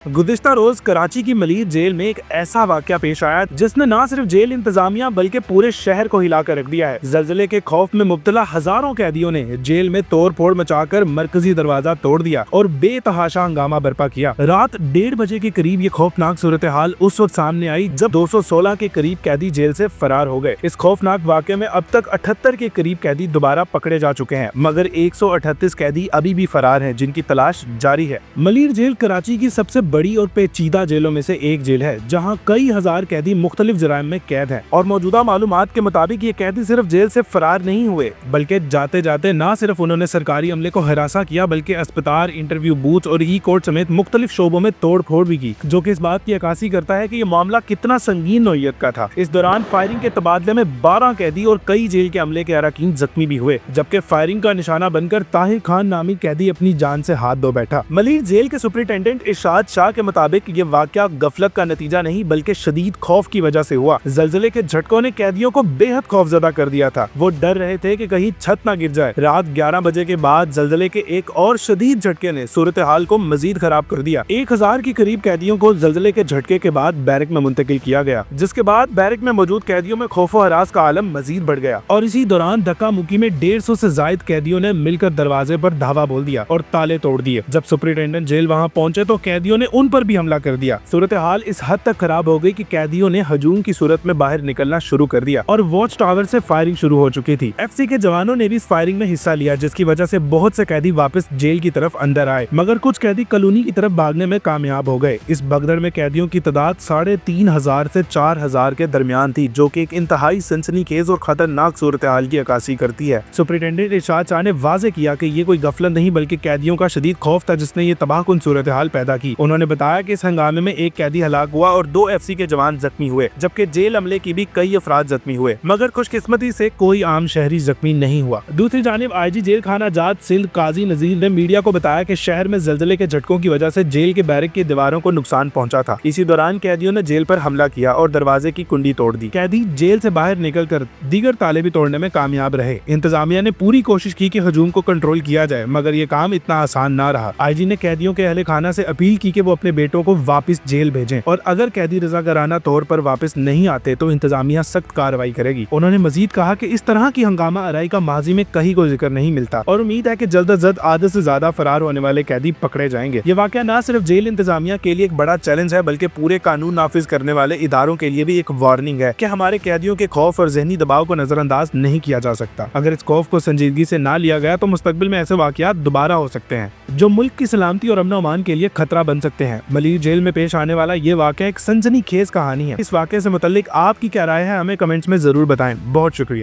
गुज़िश्ता रोज कराची की मलीर जेल में एक ऐसा वाकया पेश आया जिसने न सिर्फ जेल इंतजामिया बल्कि पूरे शहर को हिला कर रख दिया है। जल्जले के खौफ में मुब्तला हजारों कैदियों ने जेल में तोड़ फोड़ मचाकर मरकजी दरवाजा तोड़ दिया और बेतहाशा हंगामा बर्पा किया। रात 1:30 बजे के करीब ये खौफनाक सूरत हाल उस वक्त सामने आई जब 216 के करीब कैदी जेल से फरार हो गए। इस खौफनाक वाकये में अब तक 78 के करीब कैदी दोबारा पकड़े जा चुके हैं, मगर 138 कैदी अभी भी फरार हैं जिनकी तलाश जारी है। मलीर जेल कराची की सबसे बड़ी और पेचीदा जेलों में से एक जेल है जहां कई हजार कैदी मुख्तलिफ जराइम में कैद हैं और मौजूदा मालूमात के मुताबिक ये कैदी सिर्फ जेल से फरार नहीं हुए बल्कि जाते जाते न सिर्फ उन्होंने सरकारी अमले को हरासा किया बल्कि अस्पताल, इंटरव्यू बूथ और ई कोर्ट समेत मुख्तलिफ शोबों में तोड़ फोड़ भी की, जो कि इस बात की अक्कासी करता है कि ये मामला कितना संगीन नौइयत का था। इस दौरान फायरिंग के तबादले में 12 कैदी और कई जेल के अमले के अरकान जख्मी भी हुए, जबकि फायरिंग का निशाना बनकर ताहिर खान नामी कैदी अपनी जान से हाथ धो बैठा। मलीर जेल के सुपरिटेंडेंट इरशाद शाह के मुताबिक ये वाकया गफलत का नतीजा नहीं बल्कि शदीद खौफ की वजह से हुआ। जल्जले के झटकों ने कैदियों को बेहद खौफजदा कर दिया था। वो डर रहे थे कि कहीं छत ना गिर जाए। रात 11 बजे के बाद जल्जले के एक और शदीद झटके ने सूरत हाल को मजीद खराब कर दिया। 1000 के करीब कैदियों को जल्जले के झटके के बाद बैरक में मुंतकिल किया गया, जिसके बाद बैरक में मौजूद कैदियों में खौफो हरास का आलम मजीद बढ़ गया और इसी दौरान धक्का मुक्की में 150 से जायद कैदियों ने मिलकर दरवाजे पर धावा बोल दिया और ताले तोड़ दिए। जब सुपरिटेंडेंट जेल वहां पहुंचे तो कैदियों ने उन पर भी हमला कर दिया। सूरत हाल इस हद तक खराब हो गई कि कैदियों ने हजूम की सूरत में बाहर निकलना शुरू कर दिया और वॉच टावर से फायरिंग शुरू हो चुकी थी। एफसी के जवानों ने भी इस फायरिंग में हिस्सा लिया, जिसकी वजह से बहुत से कैदी वापस जेल की तरफ अंदर आए, मगर कुछ कैदी कॉलोनी की तरफ भागने में कामयाब हो गए। इस भगदड़ में कैदियों की तादाद 3500 से 4000 के दरमियान थी, जो कि एक इंतहाई सनसनीखेज और खतरनाक सूरत हाल की अक्कासी करती है। सुपरिटेंडेंट इरशाद शाह ने वाज़ेह किया कि ये कोई गफलत नहीं बल्कि कैदियों का शदीद खौफ था जिसने ये तबाहकुन सूरत हाल पैदा की। उन्होंने बताया कि इस हंगामे में एक कैदी हलाक हुआ और 2 एफसी के जवान जख्मी हुए, जबकि जेल अमले की भी कई अफराद जख्मी हुए, मगर खुशकिस्मती से कोई आम शहरी जख्मी नहीं हुआ। दूसरी जानिब आईजी जेल खाना जात सिंध काजी नजीर ने मीडिया को बताया कि शहर में जल्जले के झटकों की वजह से जेल के बैरक की दीवारों को नुकसान पहुंचा था। इसी दौरान कैदियों ने जेल पर हमला किया और दरवाजे की कुंडी तोड़ दी। कैदी जेल से बाहर निकलकर दीगर ताले भी तोड़ने में कामयाब रहे। इंतजामिया ने पूरी कोशिश की कि हजूम को कंट्रोल किया जाए, मगर ये काम इतना आसान ना रहा। आईजी ने कैदियों के अहले खाना से अपील की कि वो अपने बेटों को वापस जेल भेजें और अगर कैदी रज़ाकाराना तौर पर वापस नहीं आते तो इंतजामिया सख्त कार्रवाई करेगी। उन्होंने मजीद कहा कि इस तरह की हंगामा आराई का माजी में कहीं कोई जिक्र नहीं मिलता और उम्मीद है कि जल्द अज जल्द आधे से ज्यादा फरार होने वाले कैदी पकड़े जाएंगे। ये वाकया न सिर्फ जेल इंतजामिया के लिए एक बड़ा चैलेंज है बल्कि पूरे कानून नाफिज करने वाले इदारों के लिए भी एक वार्निंग है कि हमारे कैदियों के खौफ और जहनी दबाव को नजरअंदाज नहीं किया जा सकता। अगर इस खौफ को संजीदगी से ना लिया गया तो मुस्तकबिल में ऐसे वाकयात दोबारा हो सकते हैं जो मुल्क की सलामती और अमन अमान के लिए खतरा बन सकते हैं। मलीर जेल में पेश आने वाला ये वाकया एक सनसनीखेज कहानी है। इस वाकये से मुतल्लिक आपकी क्या राय है, हमें कमेंट्स में जरूर बताएं। बहुत शुक्रिया।